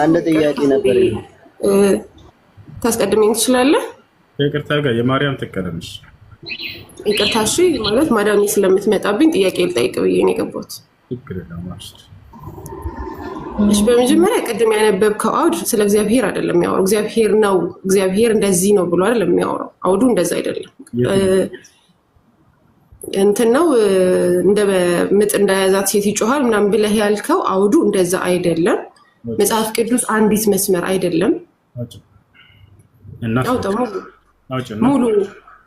አንድ ጥያቄ ነበር። ታስቀድመኝ ትችላለህ? ይቅርታ ጋር የማርያም ትቀደምሽ። ይቅርታ እሺ። ማለት ማዳሜ ስለምትመጣብኝ ጥያቄ ልጠይቅ ብዬ ነው የገባሁት። እሺ፣ በመጀመሪያ ቅድም ያነበብከው አውድ ስለ እግዚአብሔር አይደለም የሚያወራው። እግዚአብሔር ነው እግዚአብሔር እንደዚህ ነው ብሎ አይደለም የሚያወራው። አውዱ እንደዛ አይደለም። እንትን ነው እንደ ምጥ እንደያዛት ሴት ይጮሃል ምናምን ብለህ ያልከው አውዱ እንደዛ አይደለም። መጽሐፍ ቅዱስ አንዲት መስመር አይደለም። ሙሉ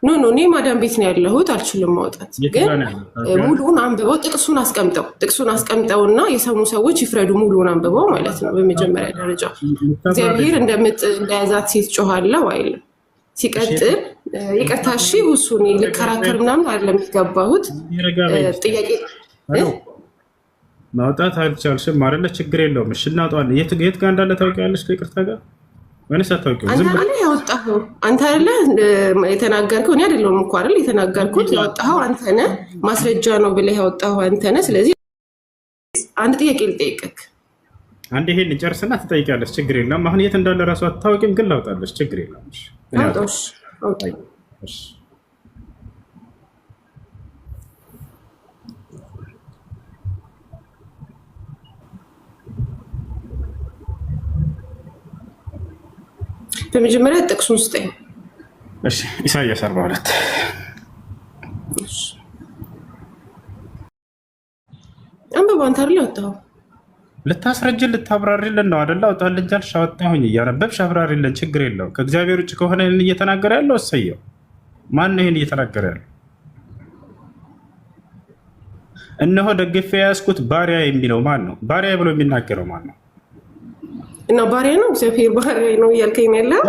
ኖ እኔ ማዳም ቤት ነው ያለሁት፣ አልችልም ማውጣት። ግን ሙሉውን አንብበው ጥቅሱን አስቀምጠውና የሰሙ ሰዎች ይፍረዱ። ሙሉውን አንብበው ማለት ነው። በመጀመሪያ ደረጃ እግዚአብሔር እንደምጥ እንደያዛት ሴት ጮሃለው አይልም። ሲቀጥል ይቅርታ እሺ፣ እሱን ልከራከር ምናምን አይደለም የሚገባሁት። ጥያቄ ማውጣት አልቻልሽም አይደለ? ችግር የለውም። እሺ እናውጣለን። የት ጋር እንዳለ ታውቂያለሽ? ከይቅርታ ጋር ወይስ አታውቂውም? አንተ አይደለ ያወጣኸው? አንተ አይደለ የተናገርከው? እኔ አይደለሁም እኮ አይደል የተናገርኩት። ያወጣኸው አንተ ነህ። ማስረጃ ነው ብለህ ያወጣኸው አንተ ነህ። ስለዚህ አንድ ጥያቄ ልጠይቅህ። አንድ ይሄን ጨርስና ትጠይቂያለሽ። ችግር የለም። አሁን የት እንዳለ ራሱ አታውቂም፣ ግን ላውጣለሽ። ችግር የለም። እሺ በመጀመሪያ ጥቅሱን ስጠኝ። እሺ ኢሳይያስ 42 አንብበው። አንተ አይደል ያወጣኸው? ልታስረጅን ልታብራሪልን ነው አይደል? አውጣልኝ አልሽ፣ አወጣሁኝ። እያነበብሽ አብራሪልን። ችግር የለው። ከእግዚአብሔር ውጭ ከሆነ ይህን እየተናገረ ያለው እሰየው። ማን ነው ይህን እየተናገረ ያለው? እነሆ ደግፌ የያዝኩት ባሪያ የሚለው ማን ነው? ባሪያ ብሎ የሚናገረው ማን ነው? እና ባሪያ ነው እግዚአብሔር ባሪያ ነው እያልከኝ ያለው?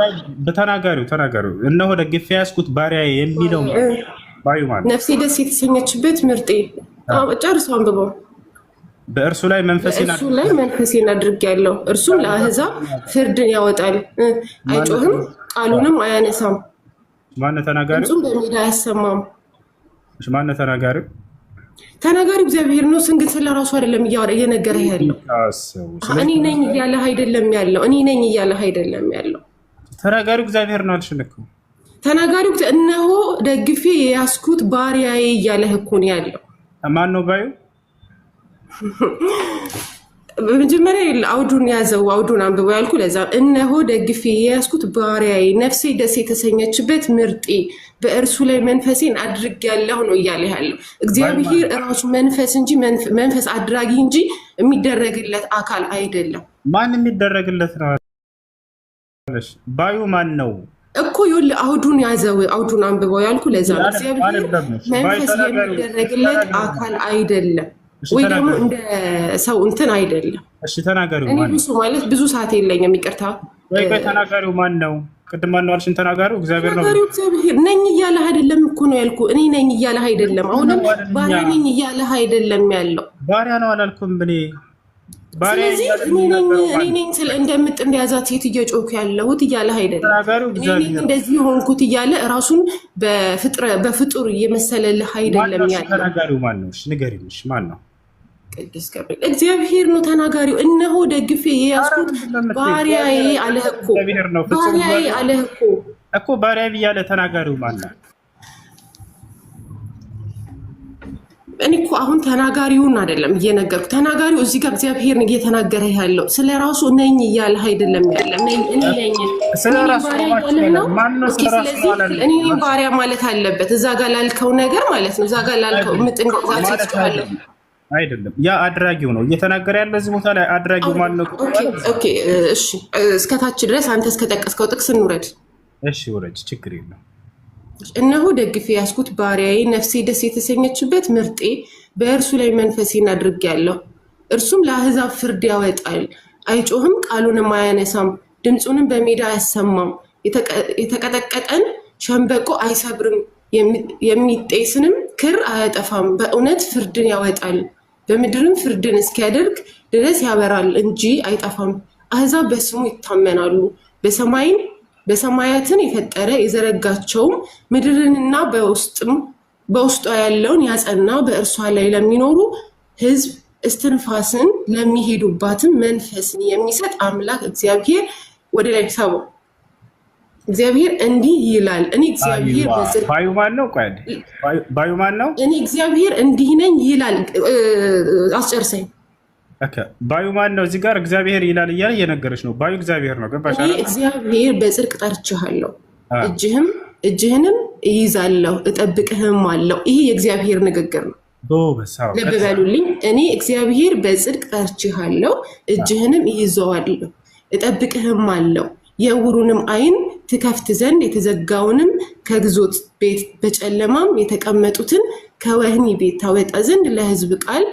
ተናጋሪው እነሆ ደግፌ የያዝኩት ባሪያ የሚለው ባዩ ማለት ነፍሴ ደስ የተሰኘችበት ምርጤ። ጨርሰው አንብበው። በእርሱ ላይ መንፈሴን አድርጌያለሁ፣ እርሱም ለአሕዛብ ፍርድን ያወጣል። አይጮህም፣ ቃሉንም አያነሳም፣ ማነው ተናጋሪው? ድምፁን በሜዳ አያሰማም። ማነው ተናጋሪው? ተናጋሪው እግዚአብሔር ነው። ግን ስለ ራሱ አይደለም እየነገረህ ያለው። እኔ ነኝ እያለህ አይደለም ያለው። ተናጋሪው እግዚአብሔር ነው አልሽኝ እኮ። ተናጋሪው እነሆ ደግፌ የያዝኩት ባሪያዬ እያለህ እኮ ነው ያለው። ማን ነው ባዩ? በመጀመሪያ አውዱን ያዘው፣ አውዱን አንብበው ያልኩ ለዛ። እነሆ ደግፌ የያዝኩት ባሪያዬ፣ ነፍሴ ደስ የተሰኘችበት ምርጤ፣ በእርሱ ላይ መንፈሴን አድርጌያለሁ ነው እያለ ያለው። እግዚአብሔር እራሱ መንፈስ እንጂ መንፈስ አድራጊ እንጂ የሚደረግለት አካል አይደለም። ማን የሚደረግለት ነው? ባዩ ማን ነው እኮ? ይኸውልህ አውዱን ያዘው፣ አውዱን አንብበው ያልኩ ለዛ። እግዚአብሔር መንፈስ የሚደረግለት አካል አይደለም፣ ወይ ደግሞ እንደ ሰው እንትን አይደለም። እሺ ተናጋሪው ማን ነው? ማለት ብዙ ሰዓት የለኝም፣ ይቅርታ። ወይ ተናጋሪው ማን ነው? ቅድም ማን ነው አልሽኝ? ተናጋሪው እግዚአብሔር ነው። እግዚአብሔር ነኝ እያለህ አይደለም እኮ ነው ያልኩህ። እኔ ነኝ እያለህ አይደለም። አሁንም ባሪያ ነኝ እያለህ አይደለም ያለው። ባሪያ ነው አላልኩም እኔ። ስለዚህ እኔ ነኝ እንደምጥ እንደያዛት ሴት እየጮኩ ያለሁት እያለህ አይደለም። እኔ ነኝ እንደዚህ የሆንኩት እያለ ራሱን በፍጡር እየመሰለልህ አይደለም ያለው። ተናጋሪው ማን ነው? እሺ ንገሪኝ። ማን ነው? ቅዱስ ገብርኤል እግዚአብሔር ነው ተናጋሪው። እነሆ ደግፌ የያዝኩት ባሪያዬ አለህ እኮ። ባሪያዬ አለህ እኮ ባሪያ ብያለ። ተናጋሪው ማን ነው? እኔ እኮ አሁን ተናጋሪውን አይደለም እየነገርኩ። ተናጋሪው እዚህ ጋር እግዚአብሔር ነው እየተናገረ ያለው። ስለ ራሱ ነኝ እያለህ አይደለም ያለው። እኔ ነኝ ስለራሱ እኔ ባሪያ ማለት አለበት እዛ ጋር ላልከው ነገር ማለት ነው። እዛ ጋር ላልከው ምጥ እንደዛት ይችላል አይደለም። ያ አድራጊው ነው እየተናገረ ያለ እዚህ ቦታ ላይ። አድራጊው ማን ነው? ኦኬ እሺ፣ እስከታች ድረስ አንተ እስከጠቀስከው ጥቅስ እንውረድ። እሺ ውረድ፣ ችግር የለም። እነሆ ደግፌ ያዝኩት ባሪያዬ፣ ነፍሴ ደስ የተሰኘችበት ምርጤ፣ በእርሱ ላይ መንፈሴን አድርጌያለሁ። እርሱም ለአሕዛብ ፍርድ ያወጣል። አይጮህም፣ ቃሉንም አያነሳም፣ ድምፁንም በሜዳ አያሰማም። የተቀጠቀጠን ሸምበቆ አይሰብርም፣ የሚጤስንም ክር አያጠፋም። በእውነት ፍርድን ያወጣል፣ በምድርም ፍርድን እስኪያደርግ ድረስ ያበራል እንጂ አይጠፋም። አሕዛብ በስሙ ይታመናሉ። በሰማያትን የፈጠረ የዘረጋቸውም ምድርንና በውስጧ ያለውን ያጸና በእርሷ ላይ ለሚኖሩ ሕዝብ እስትንፋስን ለሚሄዱባትም መንፈስን የሚሰጥ አምላክ እግዚአብሔር ወደ ላይ ሳበው። እግዚአብሔር እንዲህ ይላል፣ እኔ እግዚአብሔር ባዩ ማን ነው? ቆይ ባዩ ማን ነው? እኔ እግዚአብሔር እንዲህ ነኝ ይላል። አስጨርሰኝ። ባዩ ማን ነው? እዚህ ጋር እግዚአብሔር ይላል እያለ እየነገረች ነው። ባዩ እግዚአብሔር ነው። ገባሽ? እኔ እግዚአብሔር በጽድቅ ጠርቼሃለሁ፣ እጅህንም እይዛለሁ፣ እጠብቅህም አለው። ይሄ የእግዚአብሔር ንግግር ነው። ልብ በሉልኝ። እኔ እግዚአብሔር በጽድቅ ጠርቼሃለሁ፣ እጅህንም እይዘዋለሁ፣ እጠብቅህም አለው። የዕውሩንም ዓይን ትከፍት ዘንድ የተዘጋውንም ከግዞት ቤት በጨለማም የተቀመጡትን ከወህኒ ቤት ታወጣ ዘንድ ለሕዝብ ቃል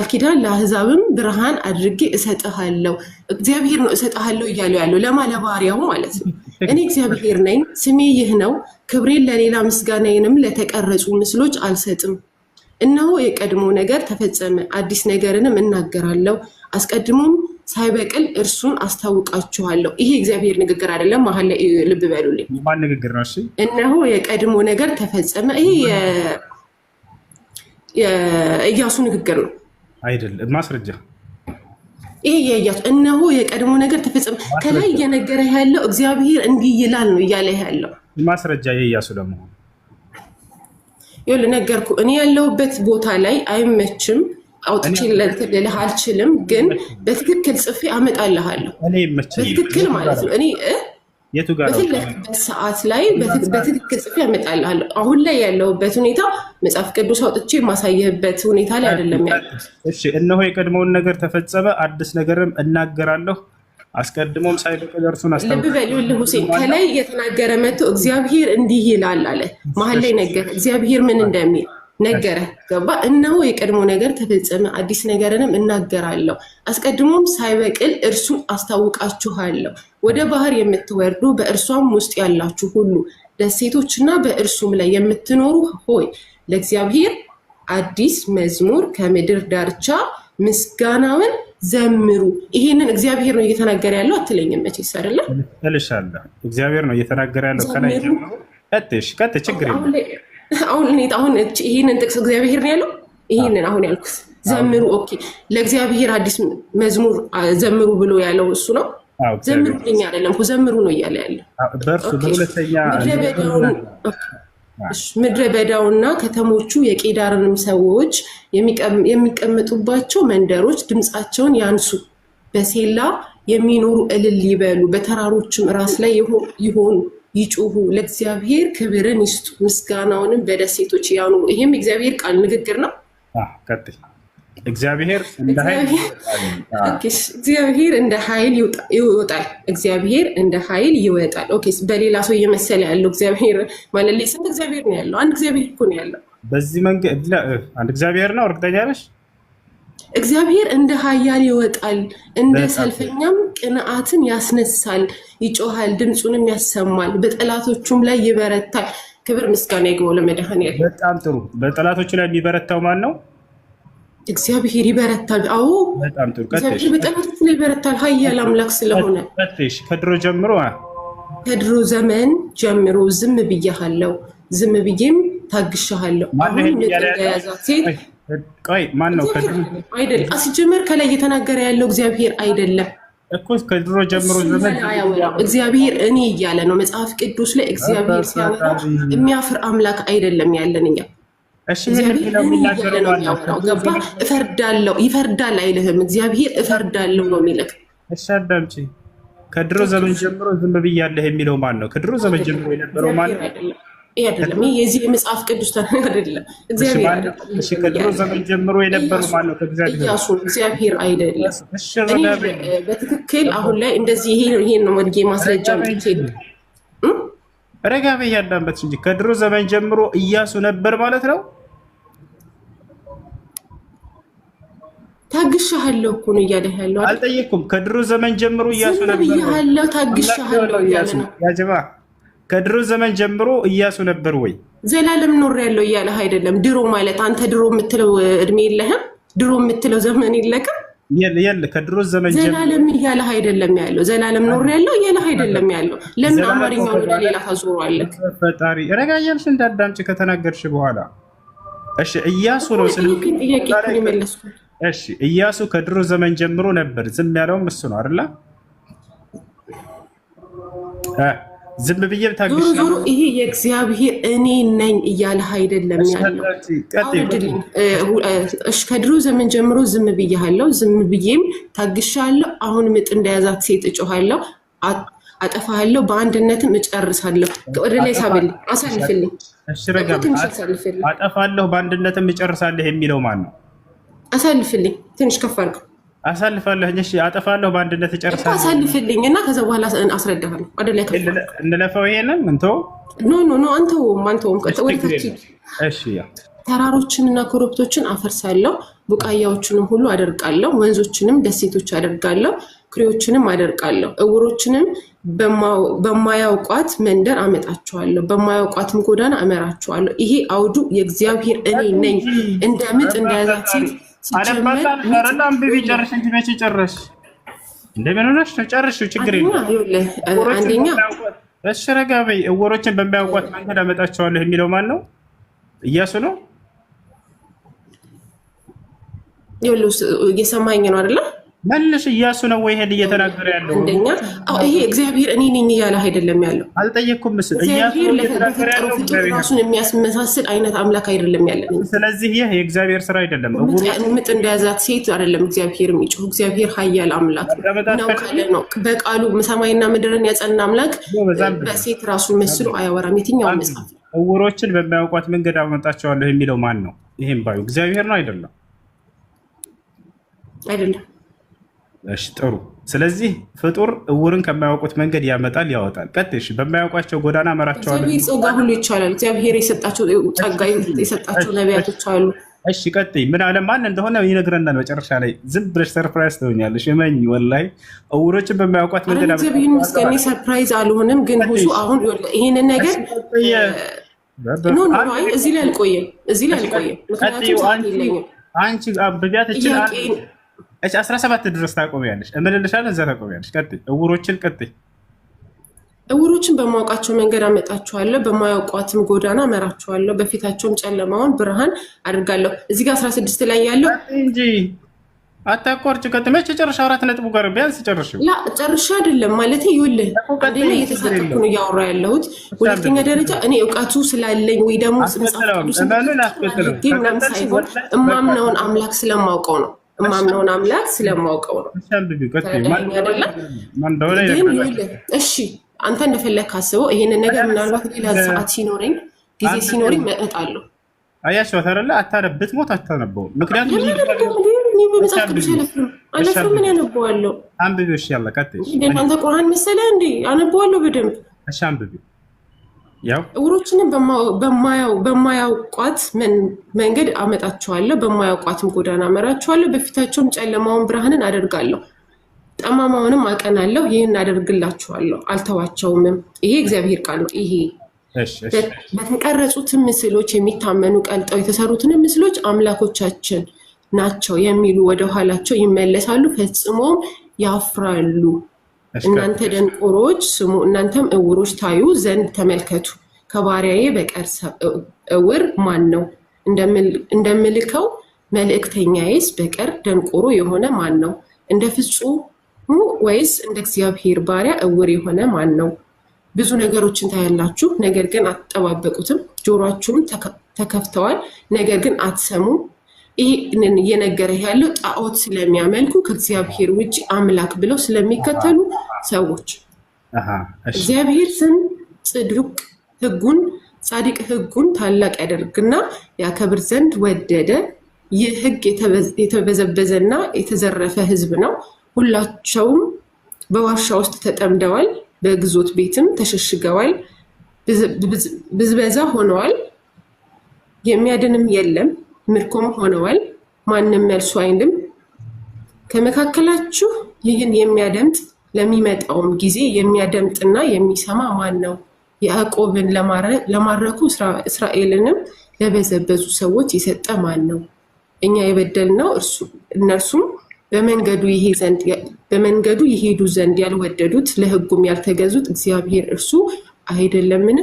ኪዳን ለአሕዛብም ብርሃን አድርጌ እሰጥሃለሁ። እግዚአብሔር ነው እሰጥሃለሁ እያለው ያለው ለባሪያው ማለት ነው። እኔ እግዚአብሔር ነኝ፣ ስሜ ይህ ነው። ክብሬን ለሌላ ምስጋናዬንም ለተቀረጹ ምስሎች አልሰጥም። እነሆ የቀድሞ ነገር ተፈጸመ፣ አዲስ ነገርንም እናገራለሁ። አስቀድሞም ሳይበቅል እርሱን አስታውቃችኋለሁ። ይሄ እግዚአብሔር ንግግር አይደለም። መሀል ላይ ልብ በሉልኝ። ማን ንግግር ነው? እነሆ የቀድሞ ነገር ተፈጸመ። ይሄ የኢያሱ ንግግር ነው አይደለም? ማስረጃ። ይሄ የኢያሱ እነሆ የቀድሞ ነገር ተፈጸመ። ከላይ እየነገረ ያለው እግዚአብሔር እንዲህ ይላል ነው እያለ ያለው። ማስረጃ የኢያሱ ደግሞ ይኸውልህ ነገርኩ። እኔ ያለሁበት ቦታ ላይ አይመችም፣ አውጥቼ ልልህ አልችልም፣ ግን በትክክል ጽፌ አመጣልሃለሁ። በትክክል ማለት ነው። እኔ በፈለክበት ሰዓት ላይ በትክክል ጽፌ አመጣልሃለሁ። አሁን ላይ ያለሁበት ሁኔታ መጽሐፍ ቅዱስ አውጥቼ የማሳየህበት ሁኔታ ላይ አይደለም ያለው። እሺ፣ እነሆ የቀድሞውን ነገር ተፈጸመ፣ አዲስ ነገርም እናገራለሁ። አስቀድሞም ሳይበቅል እርሱን ልብ በል። ይኸውልህ ሁሴን ከላይ እየተናገረ መጥቶ እግዚአብሔር እንዲህ ይላል አለ። መሀል ላይ ነገረ እግዚአብሔር ምን እንደሚል ነገረ። ገባ? እነሆ የቀድሞ ነገር ተፈጸመ፣ አዲስ ነገርንም እናገራለሁ። አስቀድሞም ሳይበቅል እርሱን አስታውቃችኋለሁ። ወደ ባህር የምትወርዱ በእርሷም ውስጥ ያላችሁ ሁሉ ደሴቶችና በእርሱም ላይ የምትኖሩ ሆይ ለእግዚአብሔር አዲስ መዝሙር ከምድር ዳርቻ ምስጋናውን ዘምሩ። ይሄንን እግዚአብሔር ነው እየተናገረ ያለው አትለኝም? መቼስ አይደለም እልሻለሁ። እግዚአብሔር ነው እየተናገረ ያለው። ከላይ ጀምሮ ቀጥ ችግር የለም። አሁን ይሄንን ጥቅስ እግዚአብሔር ነው ያለው። ይሄንን አሁን ያልኩት ዘምሩ። ኦኬ፣ ለእግዚአብሔር አዲስ መዝሙር ዘምሩ ብሎ ያለው እሱ ነው። ዘምሩ ልኝ አይደለም እኮ ዘምሩ ነው እያለ ያለው። በእርሱ በሁለተኛ ምድረ በዳውና ከተሞቹ የቄዳርንም ሰዎች የሚቀመጡባቸው መንደሮች ድምፃቸውን ያንሱ፣ በሴላ የሚኖሩ እልል ይበሉ፣ በተራሮችም ራስ ላይ ይሆኑ ይጩሁ፣ ለእግዚአብሔር ክብርን ይስጡ፣ ምስጋናውንም በደሴቶች ያኑሩ። ይሄም እግዚአብሔር ቃል ንግግር ነው። እግዚአብሔር እንደ ኃይል ይወጣል። እግዚአብሔር እንደ ኃይል ይወጣል። ኦኬ፣ በሌላ ሰው እየመሰለ ያለው እግዚአብሔር ማለት ላይ ስንት እግዚአብሔር ነው ያለው? አንድ እግዚአብሔር እኮ ነው ያለው። በዚህ መንገድ አንድ እግዚአብሔር ነው። እርግጠኛ ነሽ? እግዚአብሔር እንደ ኃያል ይወጣል፣ እንደ ሰልፈኛም ቅንዓትን ያስነሳል፣ ይጮሃል፣ ድምፁንም ያሰማል፣ በጠላቶቹም ላይ ይበረታል። ክብር ምስጋና ይግባው ለመድኃኔዓለም። በጣም ጥሩ። በጠላቶቹ ላይ የሚበረታው ማን ነው? እግዚአብሔር ይበረታል። አዎ በጣም ጥሩ። እግዚአብሔር በጠላቶቹ ላይ ይበረታል፣ ኃያል አምላክ ስለሆነ። ከድሮ ዘመን ጀምሮ ዝም ብያሃለሁ፣ ዝም ብዬም ታግሻሃለሁ። አሁን እንደያዛት ሴት ማን ነው? አይደል ሲጀመር ከላይ እየተናገረ ያለው እግዚአብሔር አይደለም እኮ። ከድሮ ጀምሮ እግዚአብሔር እኔ እያለ ነው መጽሐፍ ቅዱስ ላይ። እግዚአብሔር ሲያወራ የሚያፍር አምላክ አይደለም ያለን እኛ። ገባ? እፈርዳለሁ፣ ይፈርዳል አይልህም። እግዚአብሔር እፈርዳለሁ ነው የሚልህ። እሺ አዳምጪ። ከድሮ ዘመን ጀምሮ ዝም ብያለህ የሚለው ማን ነው? ከድሮ ዘመን ጀምሮ የነበረው ማን ነው? አይደለም። ይህ የዚህ የመጽሐፍ ቅዱስ አይደለም። ከድሮ ዘመን ጀምሮ የነበሩ ማን ነው? ኢያሱ እግዚአብሔር አይደለም። በትክክል አሁን ላይ እንደዚህ ይሄን ነው ወድጌ ማስረጃ ረጋ በይ ያዳንበት እንጂ ከድሮ ዘመን ጀምሮ ኢያሱ ነበር ማለት ነው። ታግሻለሁ እኮ ነው እያለ ያለው። አልጠየኩም። ከድሮ ዘመን ጀምሮ ኢያሱ ነበር ያለው። ታግሻለሁ እያለ ነው። ያጀባ ከድሮ ዘመን ጀምሮ ኢያሱ ነበር ወይ? ዘላለም ኖር ያለው እያለህ አይደለም። ድሮ ማለት አንተ ድሮ የምትለው እድሜ የለህም። ድሮ የምትለው ዘመን የለህም። የለ ከድሮ ዘመን ዘላለም እያለህ አይደለም ያለው። ዘላለም ኖር ያለው እያለህ አይደለም ያለው። ለምን አማርኛውን ወደ ሌላ ታዞረዋለህ? ፈጣሪ ረጋ እያልሽ እንዳዳምጪ ከተናገርሽ በኋላ እሺ። ኢያሱ ነው ጥያቄ የመለስኩት እሺ ኢያሱ ከድሮ ዘመን ጀምሮ ነበር። ዝም ያለውም እሱ ነው አይደለ? ዝም ብዬ ታግሽ። ዞሮ ይሄ የእግዚአብሔር እኔ ነኝ እያለህ አይደለም ያለው። ከድሮ ዘመን ጀምሮ ዝም ብያለሁ፣ ዝም ብዬም ታግሻለሁ። አሁን ምጥ እንደያዛት ሴት እጮሃለሁ፣ አጠፋለሁ፣ በአንድነትም እጨርሳለሁ። ወደ ላይ ሳብልኝ፣ አሳልፍልኝ፣ ትንሽ አሳልፍልኝ። አጠፋለሁ በአንድነትም እጨርሳለሁ የሚለው ማን ነው? አሳልፍልኝ፣ ትንሽ ከፍ አድርገው። አሳልፋለሁ። እሺ አጠፋለሁ በአንድነት እጨርሳለሁ። አሳልፍልኝ እና ከዛ በኋላ አስረዳሃለሁ። ወደ ላይ ከፍ እንለፈው። ይሄንን እንተው። ኖ አንተውም። ወደታች እሺ ተራሮችንና ኮረብቶችን አፈርሳለሁ፣ ቡቃያዎችንም ሁሉ አደርቃለሁ፣ ወንዞችንም ደሴቶች አደርጋለሁ፣ ኩሬዎችንም አደርቃለሁ፣ እውሮችንም በማያውቋት መንደር አመጣቸዋለሁ፣ በማያውቋትም ጎዳና እመራቸዋለሁ። ይሄ አውዱ የእግዚአብሔር እኔ ነኝ። እንደ ምጥ እንደያዛት ሴት ጨርሽ እንጂ መቼ ጨረሽ? እንደምን ሆነሽ ነው? ጨርሽው፣ ችግር የለም። አንደኛ እሺ ረጋ በይ። እውሮችን በማያውቋት መንገድ አመጣቸዋለሁ የሚለው ማን ነው? ኢያሱ ነው። እየሰማኝ ነው አይደለ? መልሽ። ኢያሱ ነው ወይ ይሄን እየተናገረ ያለው? አንደኛ ይሄ እግዚአብሔር እኔ ነኝ እያለ አይደለም ያለው። አልጠየቅኩም። ምስል እግዚአብሔር ለተፈጠረው ፍጡር ራሱን የሚያስመሳስል አይነት አምላክ አይደለም ያለን። ስለዚህ ይህ የእግዚአብሔር ስራ አይደለም። ምጥ እንደያዛት ሴት አይደለም እግዚአብሔር የሚጮህ። እግዚአብሔር ኃያል አምላክ ነው። በቃሉ ሰማይና ምድርን ያጸና አምላክ በሴት ራሱን መስሎ አያወራም። የትኛው መጽሐፍ እውሮችን በማያውቋት መንገድ አመጣቸዋለሁ የሚለው ማን ነው? ይሄም ባዩ እግዚአብሔር ነው አይደለም? አይደለም። እሺ ጥሩ። ስለዚህ ፍጡር እውርን ከማያውቁት መንገድ ያመጣል ያወጣል። ቀጥሽ። በማያውቋቸው ጎዳና መራቸዋለሁ። እግዚአብሔር ጸጋ ሁሉ ይቻላል። እግዚአብሔር የሰጣቸው ጸጋ የሰጣቸው ነቢያቶች አሉ። እሺ ቀጥይ። ምን አለ ማን እንደሆነ ይነግረናል መጨረሻ ላይ። ዝም ብለሽ ሰርፕራይዝ ትሆኛለሽ። እመኝ ወላሂ እውሮችን በማያውቋት መንገድ እግዚአብሔር ይመስገን ሰርፕራይዝ አልሆንም። ግን ሁሉ አሁን ይሄንን ነገር እዚህ ላይ አልቆየም። ምክንያቱም አንቺ አብቢያት ይችላል 17 ድረስ ታቆሚያለሽ። እምልልሻለሁ እዛ ታቆሚያለሽ። ቀጥይ። እውሮችን በማያውቃቸው መንገድ አመጣቸዋለሁ፣ በማያውቋትም ጎዳና እመራቸዋለሁ፣ በፊታቸውም ጨለማውን ብርሃን አድርጋለሁ። እዚህ ጋር 16 ላይ ያለው እንጂ አታቋርጭ። ቀጥይ። መቼ ጨርሻ? 4 ነጥቡ ጋር ቢያንስ ጨርሽ። ጨርሻ አይደለም ማለት ይኸውልህ፣ አንደኛ እየተሳተፍኩ ነው እያወራ ያለሁት። ሁለተኛ ደረጃ እኔ እውቀቱ ስላለኝ ወይ ደግሞ ምናምን ሳይሆን እማምነውን አምላክ ስለማውቀው ነው። እሺ አንተ እንደፈለግ ካስበው ይሄንን ነገር ምናልባት ሌላ ሰዓት ሲኖረኝ ጊዜ ሲኖረኝ እመጣለሁ። አያሸዋት አይደለ? አታነብት ሞት አታነበውም። ምክንያቱም በመጽሐፍ ቅዱስ አለፍርም። ምን ያነበዋለሁ? አንብቢው። እሺ ያለ ቀጥይ። አንተ ቁርአን መሰለህ እንዴ? አነበዋለሁ በደንብ። እሺ አንብቢው። ያው እውሮችንም በማያውቋት መንገድ አመጣቸዋለሁ፣ በማያውቋትም ጎዳና እመራቸዋለሁ፣ በፊታቸውም ጨለማውን ብርሃንን አደርጋለሁ፣ ጠማማውንም አቀናለሁ። ይህን አደርግላቸዋለሁ፣ አልተዋቸውምም። ይሄ እግዚአብሔር ቃል ነው። ይሄ በተቀረጹትን ምስሎች የሚታመኑ ቀልጠው የተሰሩትን ምስሎች አምላኮቻችን ናቸው የሚሉ ወደ ኋላቸው ይመለሳሉ፣ ፈጽሞም ያፍራሉ። እናንተ ደንቆሮች ስሙ፣ እናንተም እውሮች ታዩ ዘንድ ተመልከቱ። ከባሪያዬ በቀር እውር ማን ነው? እንደምልከው መልእክተኛዬስ በቀር ደንቆሮ የሆነ ማን ነው? እንደ ፍጹሙ ወይስ እንደ እግዚአብሔር ባሪያ እውር የሆነ ማን ነው? ብዙ ነገሮችን ታያላችሁ፣ ነገር ግን አትጠባበቁትም። ጆሮአችሁም ተከፍተዋል፣ ነገር ግን አትሰሙም። ይህንን እየነገረህ ያለው ጣዖት ስለሚያመልኩ ከእግዚአብሔር ውጭ አምላክ ብለው ስለሚከተሉ ሰዎች እግዚአብሔር ስም ጻድቅ ሕጉን ታላቅ ያደርግና ያከብር ዘንድ ወደደ። ይህ ሕግ የተበዘበዘና የተዘረፈ ሕዝብ ነው። ሁላቸውም በዋሻ ውስጥ ተጠምደዋል፣ በግዞት ቤትም ተሸሽገዋል፣ ብዝበዛ ሆነዋል፣ የሚያድንም የለም፣ ምርኮም ሆነዋል፣ ማንም መልሱ አይልም። ከመካከላችሁ ይህን የሚያደምጥ ለሚመጣውም ጊዜ የሚያደምጥና የሚሰማ ማን ነው? ያዕቆብን ለማረኩ እስራኤልንም ለበዘበዙ ሰዎች የሰጠ ማን ነው? እኛ የበደልነው እነርሱም በመንገዱ ይሄዱ ዘንድ ያልወደዱት ለሕጉም ያልተገዙት እግዚአብሔር እርሱ አይደለምን?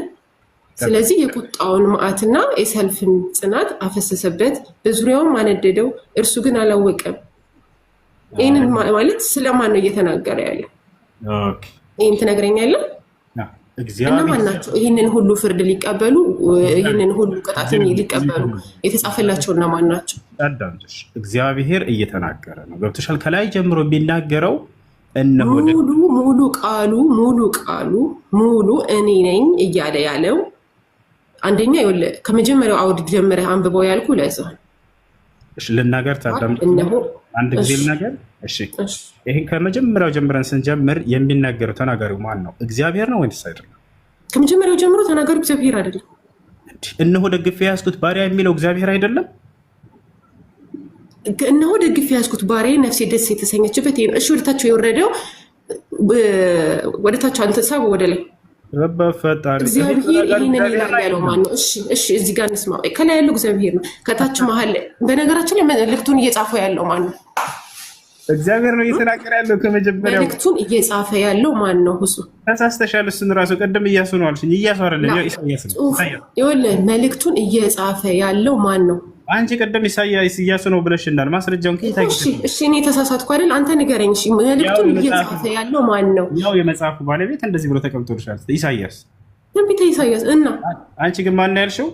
ስለዚህ የቁጣውን መዓትና የሰልፍን ጽናት አፈሰሰበት፣ በዙሪያውም አነደደው፣ እርሱ ግን አላወቀም። ይህንን ማለት ስለማን ነው እየተናገረ ያለው? ይህን ትነግረኛለህ? እነማን ናቸው ይህንን ሁሉ ፍርድ ሊቀበሉ፣ ይህንን ሁሉ ቅጣት ሊቀበሉ የተጻፈላቸው እነማን ናቸው? እግዚአብሔር እየተናገረ ነው። ገብቶሻል? ከላይ ጀምሮ የሚናገረው ሙሉ እኔ ነኝ እያለ ያለው አንደኛ ከመጀመሪያው አውድ ጀምረህ አንብበው ያልኩ ለዛ ልናገር ታዳምጥ አንድ ጊዜ ልናገር። ይህን ከመጀመሪያው ጀምረን ስንጀምር የሚናገረው ተናጋሪው ማን ነው? እግዚአብሔር ነው ወይስ አይደለም? ከመጀመሪያው ጀምሮ ተናጋሪው እግዚአብሔር አይደለም? እነሆ ደግፌ ያዝኩት ባሪያ የሚለው እግዚአብሔር አይደለም? እነሆ ደግፌ ያዝኩት ባሪያ ነፍሴ ደስ የተሰኘችበት ይሄ ነው። እሺ ወደታቸው የወረደው ወደታቸው አንተ ሳብ ወደ ላይ በፈጣሪ እግዚአብሔር ይህንን ይላል ያለው ማን ነው? እሺ እዚህ ጋር እንስማ። ከላይ ያለው እግዚአብሔር ነው። ከታች መሀል በነገራችን ላይ መልእክቱን እየጻፈው ያለው ማን ነው? እግዚአብሔር ነው እየተናገረ ያለው። ከመጀመሪያው መልእክቱን እየጻፈ ያለው ማን ነው? እሱ ተሳስተሻል። እሱን ራሱ ቀደም እያሱ ነው አልሽኝ። እያሱ አይደለም ኢሳያስ ነው። ይኸውልህ መልእክቱን እየጻፈ ያለው ማን ነው? አንቺ ቀደም ኢሳያስ እያሱ ነው ብለሽናል። ማስረጃውን ከየት አግኝተሽ? እሺ እኔ ተሳሳትኩ አይደል? አንተ ንገረኝ። እሺ መልእክቱን እየጻፈ ያለው ማን ነው? ያው የመጽሐፉ ባለቤት እንደዚህ ብሎ ተቀምጦልሻል። ኢሳያስ ትንቢተ ኢሳያስ እና አንቺ ግን ማን ነው ያልሽው?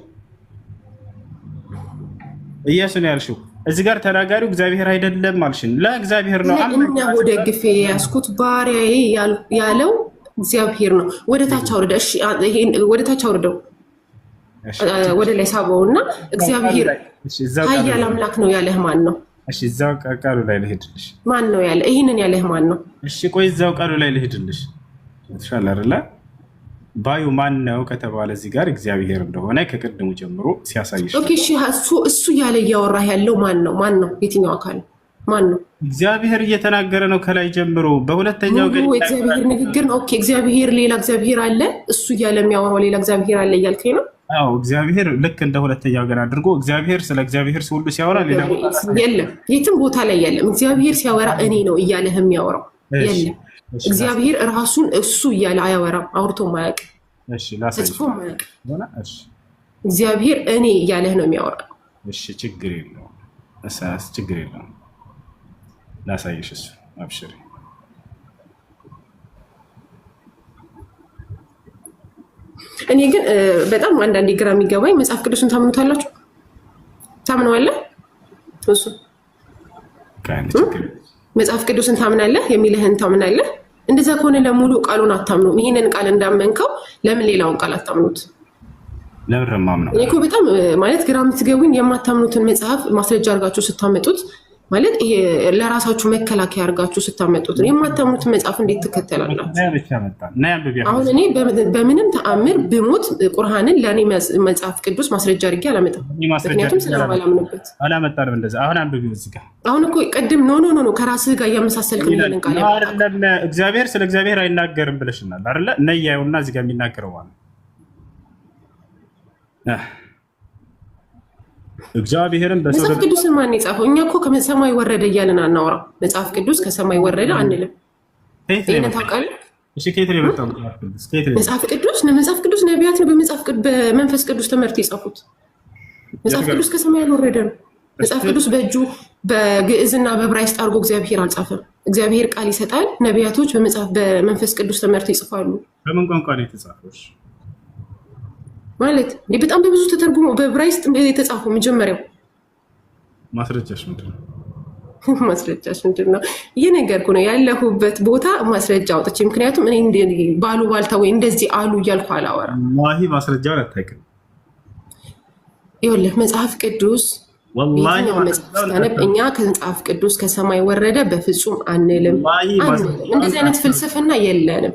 ኢያሱ ነው ያልሽው። እዚህ ጋር ተናጋሪው እግዚአብሔር አይደለም አልሽን። ለእግዚአብሔር ነው። እነሆ ደግፌ ያዝኩት ባሪያዬ ያለው እግዚአብሔር ነው። ወደታች አውርደው። እሺ ይሄን ወደታች አውርደው፣ ወደ ላይ ሳበው እና እግዚአብሔር ኃያል አምላክ ነው ያለህ ማን ነው? እሺ እዛው ቃሉ ላይ ልሄድልሽ። ማን ነው ያለ? ይሄንን ያለህ ማን ነው? እሺ ቆይ እዛው ቃሉ ላይ ልሄድልሽ። ተሻለ አይደለ? ባዩ ማን ነው ከተባለ እዚህ ጋር እግዚአብሔር እንደሆነ ከቅድሙ ጀምሮ ሲያሳይሽ። ኦኬ እሺ እሱ ያለ እያወራህ ያለው ማን ነው? ማን ነው? የትኛው አካል ማን ነው? እግዚአብሔር እየተናገረ ነው ከላይ ጀምሮ። በሁለተኛው ግን እግዚአብሔር ንግግር ነው። ኦኬ እግዚአብሔር ሌላ እግዚአብሔር አለ፣ እሱ እያለ የሚያወራው ሌላ እግዚአብሔር አለ እያልከኝ ነው? አዎ እግዚአብሔር ልክ እንደ ሁለተኛው ገና አድርጎ እግዚአብሔር ስለ እግዚአብሔር ሁሉ ሲያወራ ሌላ የለም፣ የትም ቦታ ላይ የለም። እግዚአብሔር ሲያወራ እኔ ነው እያለህ የሚያወራው የለም። እግዚአብሔር ራሱን እሱ እያለ አያወራም፣ አውርቶም አያውቅም፣ ተጽፎም አያውቅም። እግዚአብሔር እኔ እያለህ ነው የሚያወራው። እሺ ችግር የለውም፣ ችግር የለውም። ላሳይሽ፣ እሱ አብሽሪ። እኔ ግን በጣም አንዳንዴ ግራ የሚገባኝ መጽሐፍ ቅዱስን ታምኑታላችሁ? ታምነዋለህ? እሱ መጽሐፍ ቅዱስን ታምናለህ? የሚልህን ታምናለህ? እንደዛ ከሆነ ለሙሉ ቃሉን አታምኑም። ይህንን ቃል እንዳመንከው ለምን ሌላውን ቃል አታምኑት? ለምን? እኔ እኮ በጣም ማለት ግራ የምትገቡኝ የማታምኑትን መጽሐፍ ማስረጃ አድርጋችሁ ስታመጡት ማለት ይሄ ለራሳችሁ መከላከያ አድርጋችሁ ስታመጡት የማታምኑትን መጽሐፍ እንዴት ትከተላላችሁ? አሁን እኔ በምንም ተአምር ብሞት ቁርአንን ለእኔ መጽሐፍ ቅዱስ ማስረጃ አድርጌ አላመጣም። ምክንያቱም ስለማላምንበት አላመጣንም። እንደዛ አሁን አንብቢ እዚህ ጋር። አሁን እኮ ቅድም ኖ ከራስህ ጋር እያመሳሰልክ ይሄንን ቃል እግዚአብሔር ስለ እግዚአብሔር አይናገርም ብለሽናል አይደለ? ነያዩና እዚህ ጋር የሚናገረው ማለት እግዚአብሔርን መጽሐፍ ቅዱስን ማን የጻፈው? እኛ እኮ ከሰማይ ወረደ እያልን አናወራም። መጽሐፍ ቅዱስ ከሰማይ ወረደ አንልም። ይህን ታውቃለህ? መጽሐፍ ቅዱስ ነቢያት ነው በመንፈስ ቅዱስ ትምህርት የጻፉት። መጽሐፍ ቅዱስ ከሰማይ ያልወረደ ነው። መጽሐፍ ቅዱስ በእጁ በግዕዝና በዕብራይስጥ አድርጎ እግዚአብሔር አልጻፈም። እግዚአብሔር ቃል ይሰጣል። ነቢያቶች በመንፈስ ቅዱስ ትምህርት ይጽፋሉ። በምን ቋንቋ ነው የተጻፈው? ማለት በጣም በብዙ ተተርጉሞ በዕብራይስጥ የተጻፈው መጀመሪያው። ማስረጃሽ ምንድን ነው? ማስረጃሽ ምንድን ነው? ይህ ነገር እኮ ነው ያለሁበት ቦታ ማስረጃ አውጥቼ። ምክንያቱም እኔ ባሉ ባልታ ወይ እንደዚህ አሉ እያልኩ አላወራም። ማስረጃውን አታውቅም። ይኸውልህ መጽሐፍ ቅዱስ እኛ ከመጽሐፍ ቅዱስ ከሰማይ ወረደ በፍጹም አንልም። እንደዚህ አይነት ፍልስፍና የለንም።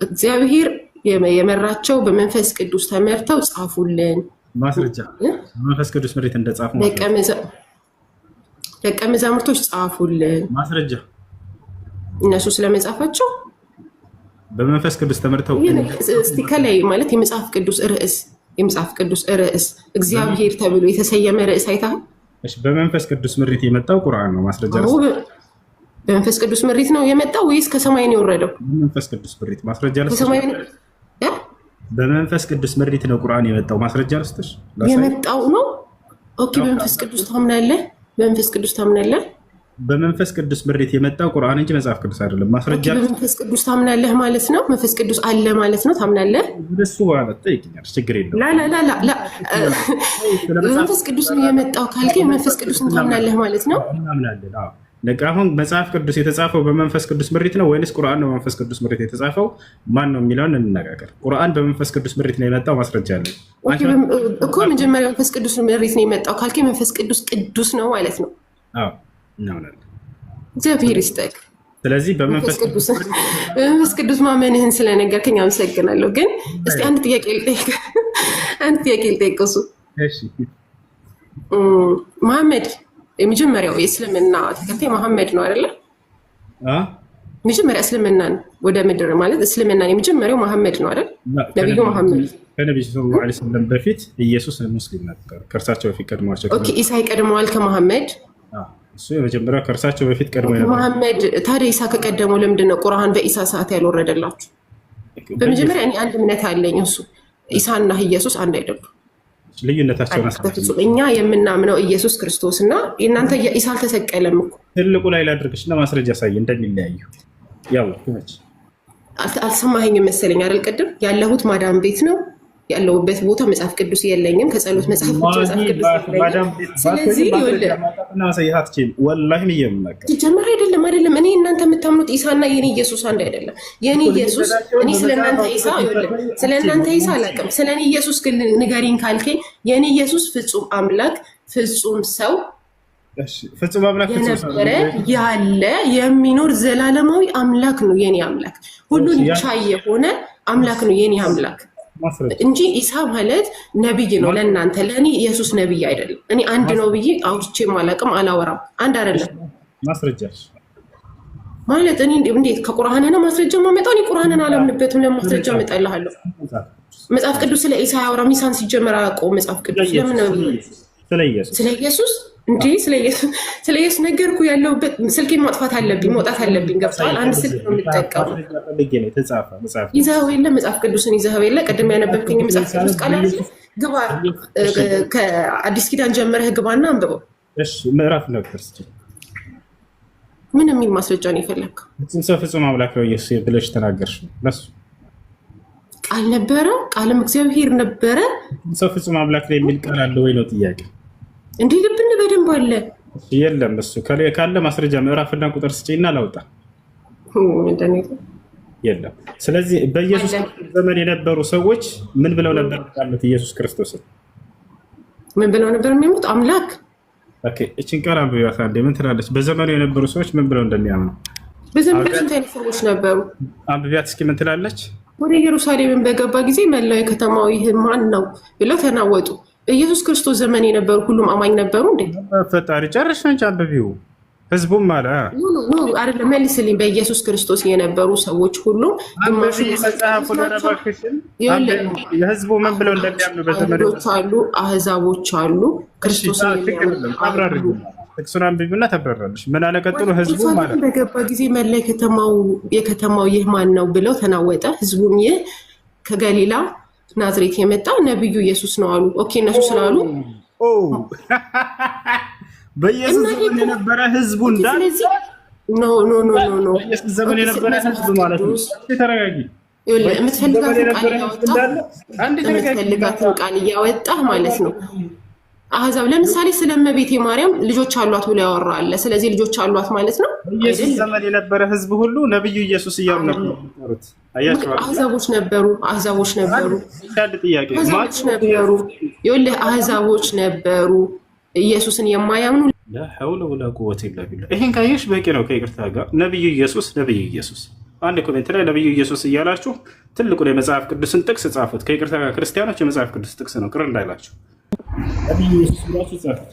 እግዚአብሔር የመራቸው በመንፈስ ቅዱስ ተመርተው ጻፉልን። ማስረጃ በመንፈስ ቅዱስ ምሬት እንደጻፉ ደቀ መዛሙርቶች ጻፉልን። ማስረጃ እነሱ ስለመጻፋቸው በመንፈስ ቅዱስ ተመርተው። እስቲ ከላይ ማለት የመጽሐፍ ቅዱስ ርዕስ እግዚአብሔር ተብሎ የተሰየመ ርዕስ አይተሃል? በመንፈስ ቅዱስ ምሪት የመጣው ቁርአን ነው። ማስረጃ በመንፈስ ቅዱስ ምሪት ነው የመጣው ወይስ ከሰማይ ነው የወረደው? በመንፈስ ቅዱስ ምሪት ማስረጃ በመንፈስ ቅዱስ ምሪት ነው ቁርአን የመጣው። ማስረጃ ልስጥሽ የመጣው ነው። ኦኬ በመንፈስ ቅዱስ ታምናለህ? በመንፈስ ቅዱስ ታምናለህ? በመንፈስ ቅዱስ ምሪት የመጣው ቁርአን እንጂ መጽሐፍ ቅዱስ አይደለም። ማስረጃ በመንፈስ ቅዱስ ታምናለህ ማለት ነው። መንፈስ ቅዱስ አለ ማለት ነው። ታምናለህ? እሱ ማለት ጠይቅኛለሽ፣ ችግር የለውም። ላ በመንፈስ ቅዱስ ነው የመጣው ካልከኝ መንፈስ ቅዱስን ታምናለህ ማለት ነው። እናምናለን። አዎ ነቃ። አሁን መጽሐፍ ቅዱስ የተጻፈው በመንፈስ ቅዱስ ምሪት ነው ወይንስ ቁርአን ነው በመንፈስ ቅዱስ ምሪት የተጻፈው? ማን ነው የሚለውን እንነጋገር። ቁርአን በመንፈስ ቅዱስ ምሪት ነው የመጣው። ማስረጃ አለ እኮ። መጀመሪያ መንፈስ ቅዱስ ምሪት ነው የመጣው ካልከኝ መንፈስ ቅዱስ ቅዱስ ነው ማለት ነው። አዎ እናምናለን። እግዚአብሔር ይስጠቅ። ስለዚህ በመንፈስ ቅዱስ ማመንህን ስለነገርከኝ አመሰግናለሁ። ግን እስቲ አንድ ጥያቄ ልጠይቅ። እሱ መሐመድ የመጀመሪያው የእስልምና ተከታይ መሐመድ ነው አይደለ? መጀመሪያ እስልምናን ወደ ምድር ማለት እስልምናን የመጀመሪያው መሐመድ ነው አይደል? ነቢዩ መሐመድ ከነቢዩ ሰለላሁ ዐለይሂ ወሰለም በፊት ኢየሱስ ሙስሊም ነበር። ከእርሳቸው በፊት ቀድሟቸው። ኦኬ ኢሳ ይቀድመዋል ከመሐመድ። እሱ የመጀመሪያው ከእርሳቸው በፊት ቀድሞ ነበር መሐመድ። ታዲያ ኢሳ ከቀደመው ለምንድን ነው ቁርአን በኢሳ ሰዓት ያልወረደላችሁ? በመጀመሪያ እኔ አንድ እምነት አለኝ፣ እሱ ኢሳና ኢየሱስ አንድ አይደሉም። ልዩነታቸውን በፍጹም እኛ የምናምነው ኢየሱስ ክርስቶስ እና እናንተ ኢሳ አልተሰቀለም እኮ። ትልቁ ላይ ላድርግሽ እና ማስረጃ ሳይ እንደሚለያዩ ያው አልሰማኸኝም መሰለኝ አይደል? ቅድም ያለሁት ማዳም ቤት ነው ያለሁበት ቦታ መጽሐፍ ቅዱስ የለኝም። ከጸሎት መጽሐፍ ውጭ መጽሐፍ ቅዱስ የለኝም። ስለዚህ ጀመር አይደለም። እኔ እናንተ የምታምኑት ኢሳና የኔ ኢየሱስ አንድ አይደለም። የኔ ኢየሱስ እኔ ስለእናንተ ኢሳ ስለእናንተ ኢሳ አላውቅም። ስለ እኔ ኢየሱስ ግን ንገሪኝ ካልከኝ የኔ ኢየሱስ ፍጹም አምላክ ፍጹም ሰው የነበረ ያለ የሚኖር ዘላለማዊ አምላክ ነው። የኔ አምላክ ሁሉን ቻይ የሆነ አምላክ ነው የኔ አምላክ እንጂ ኢሳ ማለት ነብይ ነው ለእናንተ። ለእኔ ኢየሱስ ነብይ አይደለም። እኔ አንድ ነው ብዬ አውርቼም አላውቅም፣ አላወራም። አንድ አይደለም ማለት እኔ እንዴት ከቁርአንና ማስረጃ ማመጣው? እኔ ቁርአንን አላምንበትም። ለማስረጃ እመጣልሃለሁ። መጽሐፍ ቅዱስ ስለ ኢሳ አያወራም። ኢሳን ሲጀመር አያውቀውም መጽሐፍ ቅዱስ። ለምን ነው ስለ ኢየሱስ እንዴ? ስለ ኢየሱስ ነገርኩ። ያለሁበት ስልኬን ማጥፋት አለብኝ፣ መውጣት አለብኝ። ገብቶሃል? አንድ ስልክ ነው የምጠቀመው። ይዘኸው የለ መጽሐፍ ቅዱስን ይዘኸው የለ ቅድም ያነበብከኝ መጽሐፍ ቅዱስ ቃል አለ። ግባ፣ ከአዲስ ኪዳን ጀምረህ ግባና አንብበው። ምዕራፍ ነበር። ምን የሚል ማስረጃ ነው የፈለግከው? ሰው ፍጹም አምላክ ነው ኢየሱስ ብለሽ ተናገርሽ። ለሱ ቃል ነበረ፣ ቃልም እግዚአብሔር ነበረ። ሰው ፍጹም አምላክ ነው የሚል ቃል አለ ወይ ነው ጥያቄ። እንዲህ ልብን በደንብ አለ። የለም እሱ ካለ ማስረጃ ምዕራፍና ቁጥር ስጪና ላውጣ። የለም። ስለዚህ በኢየሱስ ዘመን የነበሩ ሰዎች ምን ብለው ነበር ያሉት? ኢየሱስ ክርስቶስን ምን ብለው ነበር የሚያምኑት? አምላክ። ኦኬ እቺን ቃል አንብቢያት አንዴ። ምን ትላለች? በዘመኑ የነበሩ ሰዎች ምን ብለው እንደሚያምኑ። በዘመኑ ስንት አይነት ሰዎች ነበሩ? አንብቢያት እስኪ። ምን ትላለች? ወደ ኢየሩሳሌምን በገባ ጊዜ መላው የከተማው ይህ ማን ነው ብለው ተናወጡ። በኢየሱስ ክርስቶስ ዘመን የነበሩ ሁሉም አማኝ ነበሩ እንዴ? ፈጣሪ ጨርሽ ነች አንብቢው። ህዝቡም አለ አይደለም፣ መልስልኝ። በኢየሱስ ክርስቶስ የነበሩ ሰዎች ሁሉ ግማሹ የህዝቡ ምን ብለው እንደሚያምኑ በዘመዶች አሉ፣ አህዛቦች አሉ። ክርስቶስ ጥቅሱን አንብቢውና ተብራራለች። ምን አለ ቀጥሎ? ህዝቡ ማለት በገባ ጊዜ መላ የከተማው ይህ ማን ነው ብለው ተናወጠ። ህዝቡም ይህ ከገሊላ ናዝሬት የመጣ ነብዩ ኢየሱስ ነው አሉ። ኦኬ እነሱ ስላሉ በኢየሱስ ዘመን የነበረ ህዝቡ እንዳለ ኖ በኢየሱስ ዘመን የነበረ ህዝብ ማለት ነው። ተረጋጊ። የምትፈልጋትን ቃል እያወጣህ ማለት ነው። አህዛብ ለምሳሌ ስለ እመቤቴ ማርያም ልጆች አሏት ብሎ ያወራ አለ። ስለዚህ ልጆች አሏት ማለት ነው። በኢየሱስ ዘመን የነበረ ህዝብ ሁሉ ነብዩ ኢየሱስ እያሉ ነበር። አህዛቦች ነበሩ። ጥያቄ ይኸውልህ አህዛቦች ነበሩ ኢየሱስን የማያምኑ። ላሐውለ ወላ ቁወተ ኢላ ቢላህ። ይሄን ካየሽ በቂ ነው። ከይቅርታ ጋር ነብዩ ኢየሱስ አንድ ኮሜንት ላይ ነብዩ ኢየሱስ እያላችሁ ትልቁ የመጽሐፍ ቅዱስን ጥቅስ ጻፉት። ከይቅርታ ጋር ክርስቲያኖች የመጽሐፍ ቅዱስ ጥቅስ ነው፣ ቅር እንዳይላችሁ ነብዩ ኢየሱስ ብላችሁ ጻፉት።